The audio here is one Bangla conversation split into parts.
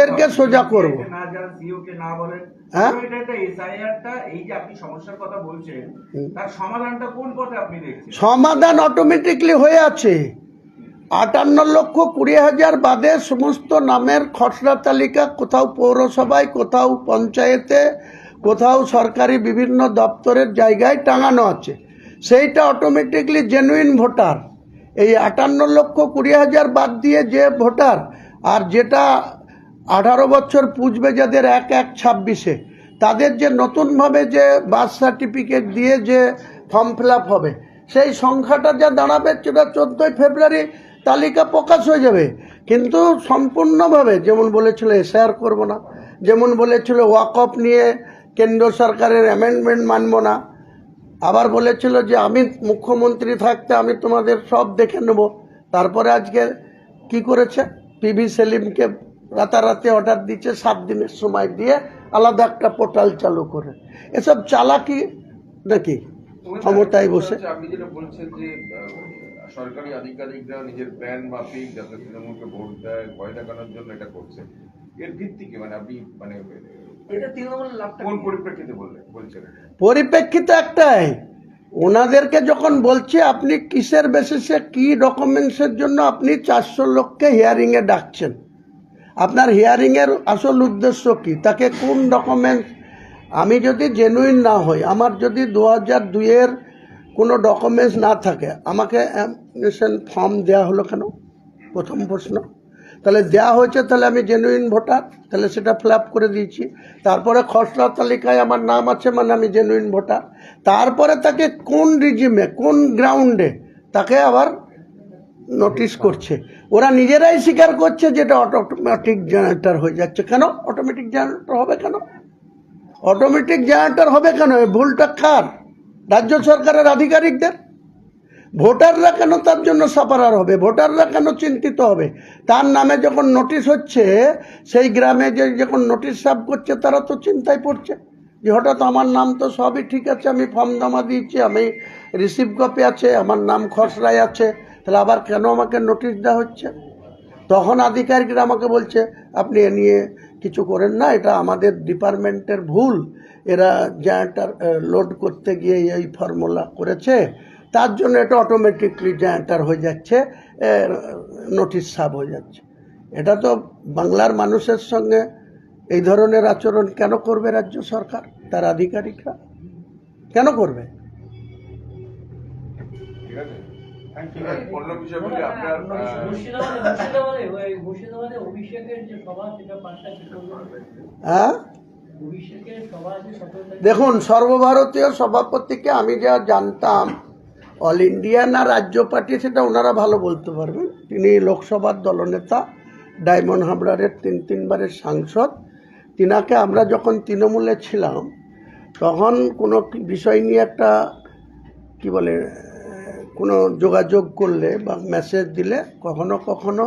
এরকে সোজা করব না যারা সিও কে না বলেন, হ্যাঁ? তো এটা এসআইআরটা এই যে আপনি সমস্যার কথা বলছেন, তার সমাধানটা কোন পথে আপনি দেখছেন? সমাধান অটোমেটিকলি হয়ে আছে। 58,20,000 বাদে সমস্ত নামের খসড়া তালিকা কোথাও পৌরসভায়, কোথাও পঞ্চায়েতে, কোথাও সরকারি বিভিন্ন দপ্তরের জায়গায় টাঙানো আছে। সেইটা অটোমেটিকলি জেনুইন ভোটার। এই 58,20,000 বাদ দিয়ে যে ভোটার, আর যেটা 18 বছর পুজবে যাদের 1/1/26-এ, তাদের যে নতুনভাবে যে বার্থ সার্টিফিকেট দিয়ে যে ফর্ম ফিল আপ হবে, সেই সংখ্যাটা যা দাঁড়াবে সেটা 14 ফেব্রুয়ারি তালিকা প্রকাশ হয়ে যাবে। কিন্তু সম্পূর্ণভাবে যেমন বলেছিল এসআইআর করব না, যেমন বলেছিল ওয়াকফ নিয়ে কেন্দ্র সরকারের অ্যামেন্ডমেন্ট মানব না, আবার বলেছিল যে আমি মুখ্যমন্ত্রী থাকতে আমি তোমাদের সব দেখে নেব। তারপরে আজকে কি করেছে, পিভি সেলিমকে রাতারাতি অর্ডার দিচ্ছে 7 দিনের সময় দিয়ে আলাদা একটা পোর্টাল চালু করে। এসব চালাকি নাকি ক্ষমতায় বসে? আপনি যেটা বলছেন যে সরকারি আধিকারিকরা নিজের ব্র্যান্ড মাফিক যাতে তৃণমূলকে ভোট দেয় ভয় দেখানোর জন্য এটা করছে, এর ভিত্তি কি? মানে আপনি মানে এটা তৃণমূলের লাভটা কোন পরিপ্রেক্ষিতে বলছেন? পরিপ্রেক্ষিত একটাই, ওনাদেরকে যখন বলছে আপনি কিসের বেসিসে কি ডকুমেন্টসের জন্য আপনি 400 লোককে হিয়ারিংয়ে ডাকছেন, আপনার হিয়ারিংয়ের আসল উদ্দেশ্য কি, তাকে কোন ডকুমেন্টস, আমি যদি জেনুইন না হই, আমার যদি 2002-এর কোনো ডকুমেন্টস না থাকে, আমাকে অ্যাপ্লিকেশন ফর্ম দেওয়া হলো কেন? প্রথম প্রশ্ন। তাহলে দেওয়া হয়েছে, তাহলে আমি জেনুইন ভোটার, তাহলে সেটা ফিল আপ করে দিয়েছি। তারপরে খসড়া তালিকায় আমার নাম আছে, মানে আমি জেনুইন ভোটার। তারপরে তাকে কোন রিজিমে, কোন গ্রাউন্ডে তাকে আবার নোটিশ করছে, ওরা নিজেরাই স্বীকার করছে যেটা অটোমেটিক জেনারেটর হয়ে যাচ্ছে। কেন অটোমেটিক জেনারেটর হবে? কেন অটোমেটিক জেনারেটর হবে কেন? এই ভুলটা কার? রাজ্য সরকারের আধিকারিকদের। ভোটাররা কেন তার জন্য সাফারার হবে? ভোটাররা কেন চিন্তিত হবে? তার নামে যখন নোটিশ হচ্ছে, সেই গ্রামে যে যখন নোটিশ সার্ভ করছে, তারা তো চিন্তায় পড়ছে যে হঠাৎ আমার নাম তো সবই ঠিক আছে, আমি ফর্ম জমা দিয়েছি, আমি রিসিভ কপি আছে, আমার নাম খসড়ায় আছে, তাহলে আবার কেন আমাকে নোটিশ দেওয়া হচ্ছে? তখন আধিকারিকরা আমাকে বলছে আপনি এ নিয়ে কিছু করেন না, এটা আমাদের ডিপার্টমেন্টের ভুল, এরা জেনারেটর লোড করতে গিয়ে এই ফর্মুলা করেছে, তার জন্য এটা অটোমেটিকলি জেনারেটর হয়ে যাচ্ছে, নোটিশ সার্ভ হয়ে যাচ্ছে। এটা তো বাংলার মানুষের সঙ্গে এই ধরনের আচরণ কেন করবে রাজ্য সরকার, তার আধিকারিকরা কেন করবে? ঠিক আছে, অন্য বিষয় বলি আপনার মুর্শিদাবাদে অভিষেকের যে সভা, সেটা 5টা কি করবে? হ্যাঁ, অভিষেকের সভা আছে 17 তারিখ। দেখুন, সর্বভারতীয় সভাপতিকে আমি যা জানতাম, অল ইন্ডিয়া না রাজ্য পার্টি সেটা ওনারা ভালো বলতে পারবেন। তিনি লোকসভার দলনেতা, ডায়মন্ড হাবড়ারের 3 বারের সাংসদ। তিনাকে আমরা যখন তৃণমূলে ছিলাম, তখন কোনো বিষয় নিয়ে একটা কি বলে, কোনো যোগাযোগ করলে বা মেসেজ দিলে কখনো কখনো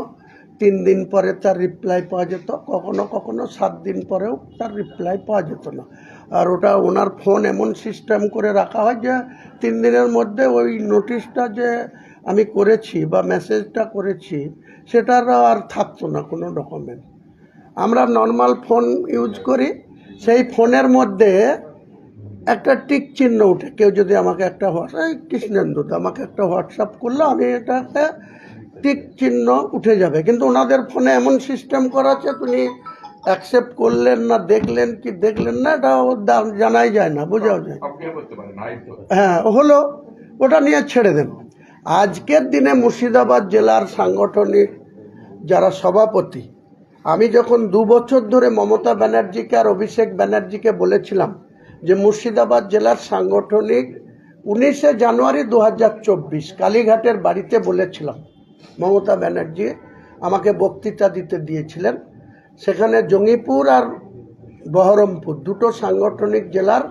3 দিন পরে তার রিপ্লাই পাওয়া যেত, কখনো কখনো 7 দিন পরেও তার রিপ্লাই পাওয়া যেত না। আর ওটা ওনার ফোন এমন সিস্টেম করে রাখা হয় যে 3 দিনের মধ্যে ওই নোটিশটা যে আমি করেছি বা মেসেজটা করেছি সেটার আর থাকতো না কোনো ডকুমেন্ট। আমরা নর্মাল ফোন ইউজ করি, সেই ফোনের মধ্যে একটা টিক চিহ্ন উঠে, কেউ যদি আমাকে একটা কৃষ্ণেন্দু আমাকে একটা হোয়াটসঅ্যাপ করলো, আমি এটাকে টিক চিহ্ন উঠে যাবে। কিন্তু ওনাদের ফোনে এমন সিস্টেম করা আছে, তুমি অ্যাকসেপ্ট করলেন না, দেখলেন কি দেখলেন না, এটা জানাই যায় না, বোঝাও যায়। হ্যাঁ, হলো, ওটা নিয়ে ছেড়ে দেন। আজকের দিনে মুর্শিদাবাদ জেলার সাংগঠনিক যারা সভাপতি, আমি যখন 2 বছর ধরে মমতা ব্যানার্জিকে আর অভিষেক ব্যানার্জিকে বলেছিলাম যে মুর্শিদাবাদ জেলার সাংগঠনিক 19শে জানুয়ারি 2024 কালীঘাটের বাড়িতে বলেছিলাম, মমতা ব্যানার্জি আমাকে বক্তৃতা দিতে দিয়েছিলেন। সেখানে জঙ্গিপুর আর বহরমপুর দুটো সাংগঠনিক জেলার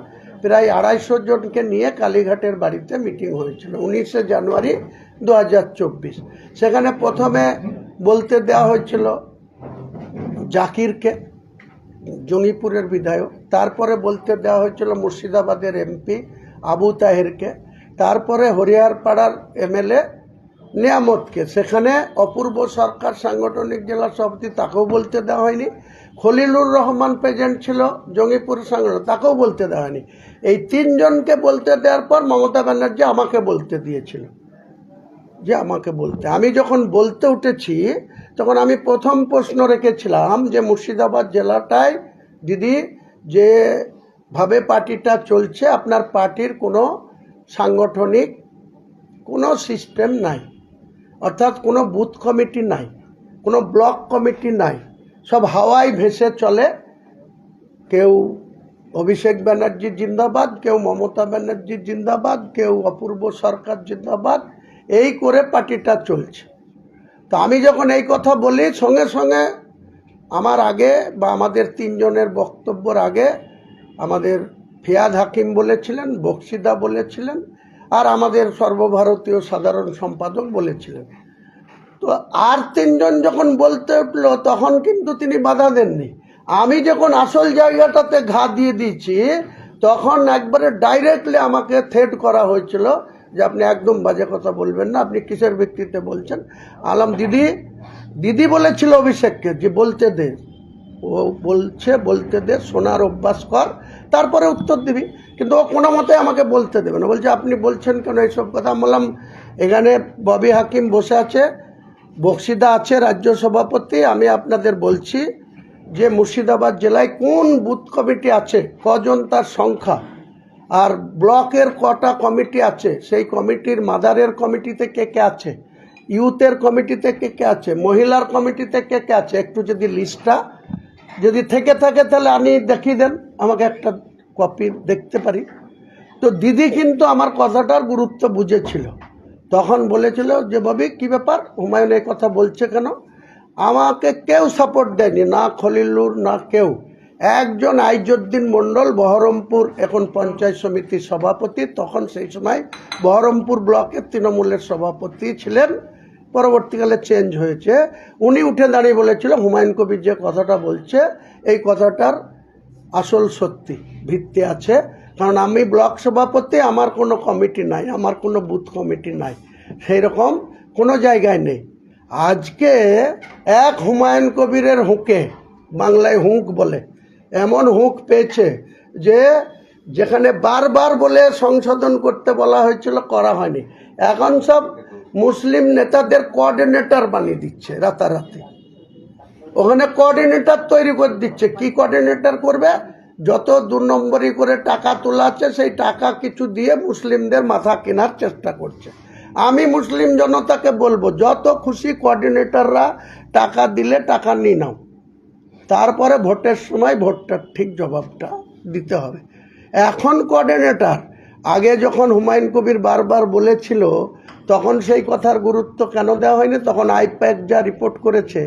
প্রায় 250 জনকে নিয়ে কালীঘাটের বাড়িতে মিটিং হয়েছিল 19শে জানুয়ারি 2024। সেখানে প্রথমে বলতে দেওয়া হয়েছিল জাকিরকে, জঙ্গিপুরের বিধায়ক, তারপরে বলতে দেওয়া হয়েছিল মুর্শিদাবাদের এমপি আবু তাহেরকে, তারপরে হরিয়ারপাড়ার এমএলএ নিয়ামতকে, সেখানে অপূর্ব সরকার সাংগঠনিক জেলা সভাপতি, তাকেও বলতে দেওয়া হয়নি। খলিলুর রহমান প্রেজেন্ট ছিল জঙ্গিপুর সংগঠন, তাকেও বলতে দেওয়ানি। এই তিনজনকে বলতে দেওয়ার পর মমতা ব্যানার্জি আমাকে বলতে দিয়েছিল, যে আমাকে বলতে। আমি যখন বলতে উঠেছি তখন আমি প্রথম প্রশ্ন রেখেছিলাম যে মুর্শিদাবাদ জেলাটায় দিদি যেভাবে পার্টিটা চলছে, আপনার পার্টির কোনো সাংগঠনিক কোনো সিস্টেম নাই, অর্থাৎ কোনো বুথ কমিটি নাই, কোনো ব্লক কমিটি নাই, সব হাওয়ায় ভেসে চলে। কেউ অভিষেক ব্যানার্জি জিন্দাবাদ, কেউ মমতা ব্যানার্জি জিন্দাবাদ, কেউ অপূর্ব সরকার জিন্দাবাদ, এই করে পার্টিটা চলছে। তো আমি যখন এই কথা বলি, সঙ্গে সঙ্গে আমার আগে বা আমাদের তিনজনের বক্তব্যের আগে আমাদের ফিয়াদ হাকিম বলেছিলেন, বক্সিদা বলেছিলেন, আর আমাদের সর্বভারতীয় সাধারণ সম্পাদক বলেছিলেন। তো আর তিনজন যখন বলতে উঠলো তখন কিন্তু তিনি বাধা দেননি। আমি যখন আসল জায়গাটাতে ঘা দিয়ে দিয়েছি তখন একবারে ডাইরেক্টলি আমাকে থ্রেট করা হয়েছিল যে আপনি একদম বাজে কথা বলবেন না, আপনি কিসের ভিত্তিতে বলছেন। আলাম দিদি বলেছিল অভিষেককে যে বলতে দে, ও বলছে বলতে দে, শোনার অভ্যাস কর, তারপরে উত্তর দিবি। কিন্তু ও কোনো মতে আমাকে বলতে দেবে না, বলছে আপনি বলছেন কেন এইসব কথা। বললাম এখানে ববি হাকিম বসে আছে, বক্সিদা আছে রাজ্য সভাপতি, আমি আপনাদের বলছি যে মুর্শিদাবাদ জেলায় কোন বুথ কমিটি আছে, কজন তার সংখ্যা, আর ব্লকের কটা কমিটি আছে, সেই কমিটির মাদারের কমিটিতে কে কে আছে, ইউথের কমিটিতে কে কে আছে, মহিলার কমিটিতে কে কে আছে, একটু যদি লিস্টটা যদি থেকে থাকে তাহলে আপনি দেখিয়ে দেন, আমাকে একটা কপি দেখতে পারি। তো দিদি কিন্তু আমার কথাটার গুরুত্ব বুঝেছিল, তখন বলেছিল যে ববি কী ব্যাপার, হুমায়ুন এই কথা বলছে কেন। আমাকে কেউ সাপোর্ট দেয়নি, না খলিলুর না কেউ। একজন আইজুদ্দিন মণ্ডল, বহরমপুর এখন পঞ্চায়েত সমিতির সভাপতি, তখন সেই সময় বহরমপুর ব্লকের তৃণমূলের সভাপতি ছিলেন, পরবর্তীকালে চেঞ্জ হয়েছে। উনি উঠে দাঁড়িয়ে বলেছিল হুমায়ুন কবির যে কথাটা বলছে এই কথাটার আসল সত্যি ভিত্তি আছে, কারণ আমি ব্লক সভাপতি, আমার কোনো কমিটি নাই, আমার কোনো বুথ কমিটি নাই, সেই রকম কোনো জায়গায় নেই। আজকে এক হুমায়ুন কবিরের হুঁকে, বাংলায় হুঁক বলে, এমন হুঁক পেয়েছে যে যেখানে বারবার বলে সংশোধন করতে বলা হয়েছিল করা হয়নি, এখন সব মুসলিম নেতাদের কোঅর্ডিনেটর বানিয়ে দিচ্ছে রাতারাতি। ওখানে কোঅর্ডিনেটর তৈরি করে দিচ্ছে। কি কোঅর্ডিনেটর করবে? যত 2 নম্বরই করে টাকা তোলা আছে সেই টাকা কিছু দিয়ে মুসলিমদের মাথা কেনার চেষ্টা করছে। আমি মুসলিম জনতাকে বলবো যত খুশি কোঅর্ডিনেটররা টাকা দিলে টাকা নিয়ে নাও, তারপরে ভোটের সময় ভোটটার ঠিক জবাবটা দিতে হবে। এখন কোঅর্ডিনেটর, আগে যখন হুমায়ুন কবির বারবার বলেছিল তখন সেই কথার গুরুত্ব কেন দেওয়া হয়নি? তখন আইপ্যাক যা রিপোর্ট করেছে,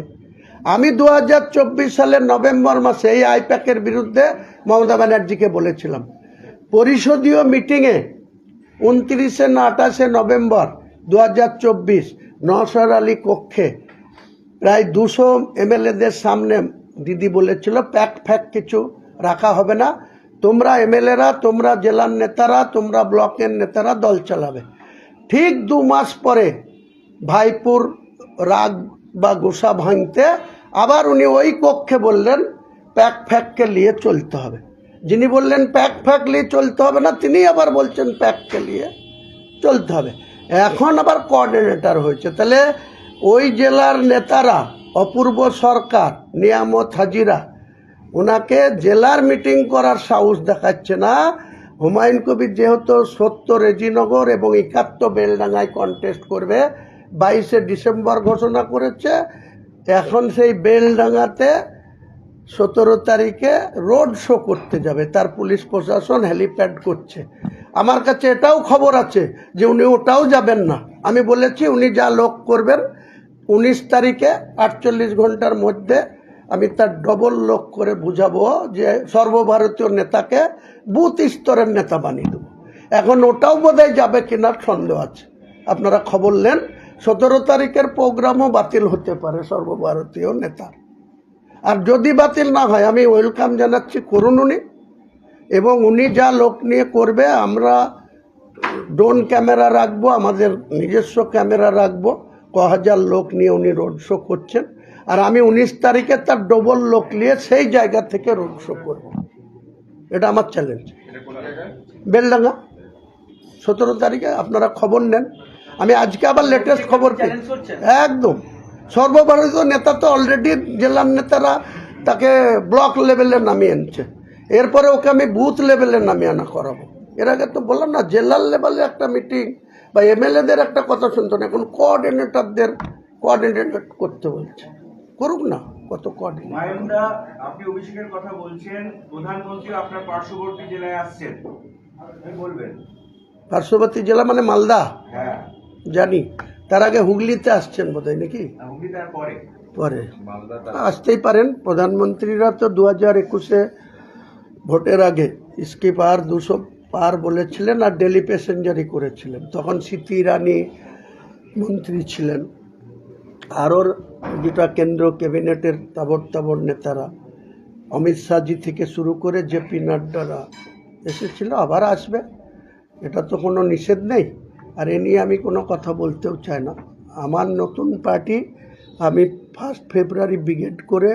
আমি 2024 সালের নভেম্বর মাসে এই আইপ্যাকের বিরুদ্ধে মমতা ব্যানার্জিকে বলেছিলাম পরিষদীয় মিটিংয়ে 29 না 28 নভেম্বর 2024 নওশার আলী কক্ষে প্রায় 200 এমএলএদের সামনে দিদি বলেছিল প্যাক ফ্যাক কিছু রাখা হবে না, তোমরা এমএলএরা, তোমরা জেলার নেতারা, তোমরা ব্লকের নেতারা দল চালাবে। ঠিক 2 মাস পরে ভাইপুর রাগ বা গোসা ভাঙতে আবার উনি ওই কক্ষে বললেন প্যাক ফ্যাককে নিয়ে চলতে হবে। যিনি বললেন প্যাক ফ্যাক নিয়ে চলতে হবে না, তিনি আবার বলছেন প্যাককে নিয়ে চলতে হবে। এখন আবার কোঅর্ডিনেটর হয়েছে। তাহলে ওই জেলার নেতারা, অপূর্ব সরকার, নিয়ামত হাজিরা, ওনাকে জেলার মিটিং করার সাহস দেখাচ্ছে না। হুমায়ুন কবির যেহেতু 70 রেজিনগর এবং 71 বেলডাঙ্গায় কন্টেস্ট করবে, 22 ডিসেম্বর ঘোষণা করেছে। এখন সেই বেলডাঙ্গাতে 17 তারিখে রোড শো করতে যাবে, তার পুলিশ প্রশাসন হেলিপ্যাড করছে। আমার কাছে এটাও খবর আছে যে উনি ওটাও যাবেন না। আমি বলেছি উনি যা লোক করবেন 19 তারিখে 48 ঘন্টার মধ্যে আমি তার ডবল লোক করে বুঝাবো যে সর্বভারতীয় নেতাকে বুথ স্তরের নেতা বানিয়ে দেবো। এখন ওটাও বোধহয় যাবে কিনার সন্দেহ আছে। আপনারা খবর নেন 17 তারিখের প্রোগ্রামও বাতিল হতে পারে সর্বভারতীয় নেতার। আর যদি বাতিল না হয় আমি ওয়েলকাম জানাচ্ছি, করুন উনি, এবং উনি যা লোক নিয়ে করবে আমরা ড্রোন ক্যামেরা রাখবো, আমাদের নিজস্ব ক্যামেরা রাখবো। 1000 লোক নিয়ে উনি রোড শো করছেন। আর আমি 19 তারিখে তার ডবল লোক নিয়ে সেই জায়গা থেকে রোড শো করব। এটা আমার চ্যালেঞ্জ। এটা কোন জায়গায়? বেলডাঙ্গা 17 তারিখে আপনারা খবর নেন। আমি আজকে আবার লেটেস্ট খবর পেয়েছি। চ্যালেঞ্জ করছেন? একদম সর্বভারতীয় নেতা তো অলরেডি জেলার নেতারা তাকে ব্লক লেভেলে নামিয়ে আনছে, এরপরে ওকে আমি বুথ লেভেলে নামিয়ে আনা করাবো। এর আগে তো বললাম না, জেলার লেভেলে একটা মিটিং বা এমএলএদের একটা কথা শুনতো না, এখন কোঅর্ডিনেটরদের কোঅর্ডিনেট করতে বলছে, করুক না, কত কোঅর্ডিনেট। মায়নদা, আপনি অভিষেকের কথা বলছেন, প্রধানমন্ত্রী আপনার পার্শ্ববর্তী জেলায় আসছেন, কি বলবেন? পার্শ্ববর্তী জেলা মানে মালদা, হ্যাঁ, জানি। তার আগে হুগলিতে আসছেন বোধহয় নাকি? হুগলি তার পরে। পরে মালদা আসতেই পারেন। প্রধানমন্ত্রীরা তো 2021-এ ভোটের আগে ইসকি পার 200 পার বলেছিলেন আর ডেলি প্যাসেঞ্জারই করেছিলেন। তখন স্মৃতি ইরানি মন্ত্রী ছিলেন, আরও দুটা কেন্দ্র ক্যাবিনেটের তাবড় নেতারা, অমিত শাহজি থেকে শুরু করে জেপি নাড্ডারা এসেছিল, আবার আসবে, এটা তো কোনো নিষেধ নেই। আর এ নিয়ে আমি কোনো কথা বলতেও চাই না। আমার নতুন পার্টি, আমি 1 ফেব্রুয়ারি ব্রিগেড করে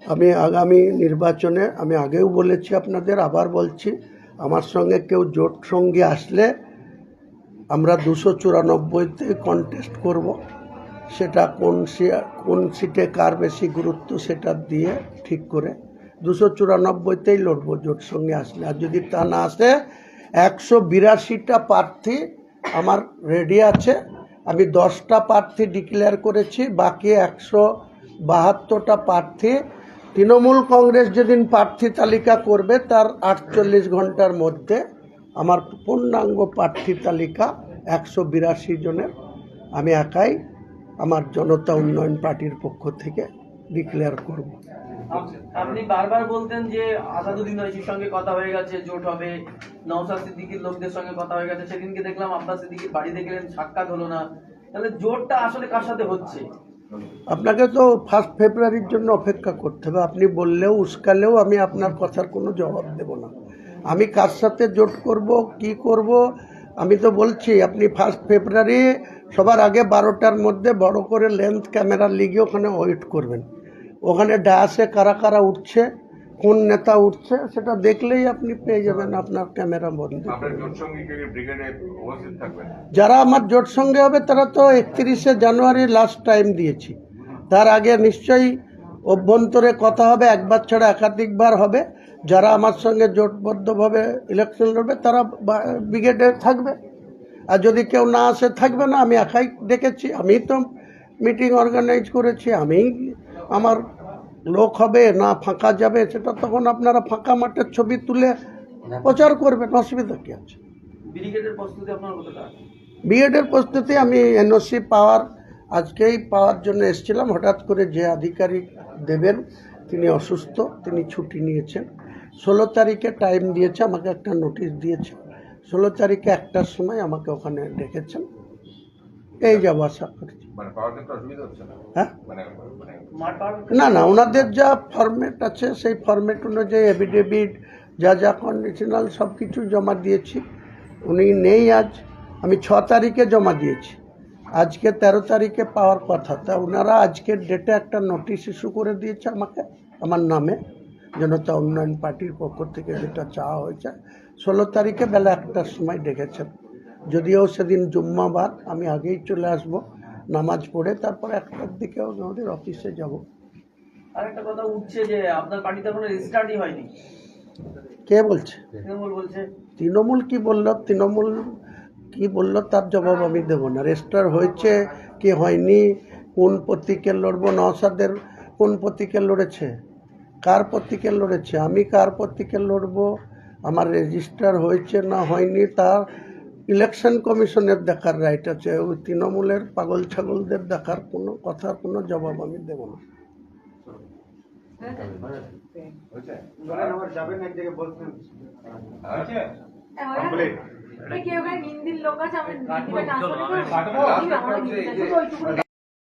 আমি আগামী নির্বাচনে, আমি আগেও বলেছি আপনাদের, আবার বলছি, আমার সঙ্গে কেউ জোট সঙ্গে আসলে আমরা 294-তে কন্টেস্ট করব। সেটা কোন সিটে কার বেশি গুরুত্ব সেটা দিয়ে ঠিক করে 294-তেই লড়বো জোট সঙ্গে আসলে। আর যদি তা না আসে, 182টা প্রার্থী আমার রেডি আছে। আমি 10টা প্রার্থী ডিক্লেয়ার করেছি, বাকি 172টা প্রার্থী তৃণমূল কংগ্রেস যেদিন প্রার্থী তালিকা করবে তার 48 ঘন্টার মধ্যে আমার পূর্ণাঙ্গ প্রার্থী তালিকা 182 জনের আমি একাই আমার জনতা উন্নয়ন পার্টির পক্ষ থেকে ডিক্লেয়ার করব। আপনি বারবার বলতেন যে আসাদুদ্দিন ওয়াইসির সঙ্গে কথা হয়ে গেছে, জোট হবে, নওশাদ সিদ্দিকীর লোকদের সঙ্গে কথা হয়ে গেছে। সেদিনকে দেখলাম আব্বাস সিদ্দিকীর বাড়িতে গেলেন, সাক্ষাৎ হলো না। তাহলে জোটটা আসলে কার সাথে হচ্ছে? আপনাকে তো 1 ফেব্রুয়ারির জন্য অপেক্ষা করতে হবে। আপনি বললেও উস্কালেও আমি আপনার কথার কোনো জবাব দেব না। আমি কার সাথে জোট করব, কি করব, আমি তো বলছি, আপনি 1 ফেব্রুয়ারি সবার আগে 12টার মধ্যে বড় করে লেন্থ ক্যামেরা লিগে ওখানে ওয়েট করবেন। ওখানে ডায়াসে কারা কারা উঠছে, কোন নেতা উঠছে, সেটা দেখলেই আপনি পেয়ে যাবেন আপনার ক্যামেরা বন্ধ। আপনার জোট সঙ্গী ব্রিগেডে উপস্থিত থাকবেন? যারা আমার জোট সঙ্গে হবে তারা তো 31শে জানুয়ারি লাস্ট টাইম দিয়েছি, তার আগে নিশ্চয়ই অভ্যন্তরে কথা হবে, একবার ছাড়া একাধিকবার হবে। যারা আমার সঙ্গে জোটবদ্ধভাবে ইলেকশন লড়বে তারা ব্রিগেডে থাকবে, আর যদি কেউ না আসে থাকবে না। আমি একাই ডেকেছি, আমি তো মিটিং অর্গানাইজ করেছি, আমি আমার লোক হবে না ফাঁকা যাবে, সেটা তখন আপনারা ফাঁকা মাঠের ছবি তুলে প্রচার করবেন, অসুবিধা কী আছে। ব্রিগেডের প্রস্তুতি আপনার কতটা? বিএডের প্রস্তুতি আমি এনওসি আজকেই পাওয়ার জন্য এসেছিলাম। হঠাৎ করে যে আধিকারিক দেবেন তিনি অসুস্থ, তিনি ছুটি নিয়েছেন। 16 তারিখে টাইম দিয়েছে, আমাকে একটা নোটিশ দিয়েছে। 16 তারিখে 1টার সময় আমাকে ওখানে ডেকেছেন, এই যাব আশা করছি। মানে পাওয়ার ক্ষেত্রে অসুবিধা হচ্ছে না? হ্যাঁ, মানে মাঠ পাওয়ার না, ওনাদের যা ফরম্যাট আছে সেই ফরম্যাট অনুযায়ী এফিডেভিট যা কন্ডিশনাল সব কিছু জমা দিয়েছি। উনি নেই আজ, আমি 6 তারিখে জমা দিয়েছি, আজকে 13 তারিখে পাওয়ার কথা। তা ওনারা আজকের ডেটে একটা নোটিশ ইস্যু করে দিয়েছে আমাকে, আমার নামে, জনতা উন্নয়ন পার্টির পক্ষ থেকে যেটা চাওয়া হয়েছে। 16 তারিখে বেলা 1টার সময় ডেকেছেন। যদিও সেদিন জুম্মাবার, আমি আগেই চলে আসব, নামাজ পড়ে তারপর 1টার দিকে আমাদের অফিসে যাব। আরেকটা কথা উঠছে যে আপনার পার্টিতে এখনো রেজিস্টার্ডই হয়নি। কে বলছে? তৃণমূল বলছে। তৃণমূল কি বললো তার জবাব আমি দেবো না। রেজিস্টার হয়েছে কি হয়নি, কোন প্রতীকে লড়বো, নওশাদের কোন প্রতীকে লড়েছে, কার প্রতীকে লড়েছে, আমি কার প্রতীকে লড়বো, আমার রেজিস্টার হয়েছে না হয়নি তার ইলেকশন কমিশনের দেখার রাইট আছে। ওই তৃণমূলের পাগল ছাগলদের দেখার কোনো কথার কোনো জবাব আমি দেবো না। কেউ হিন্দির লোক আছে, আমি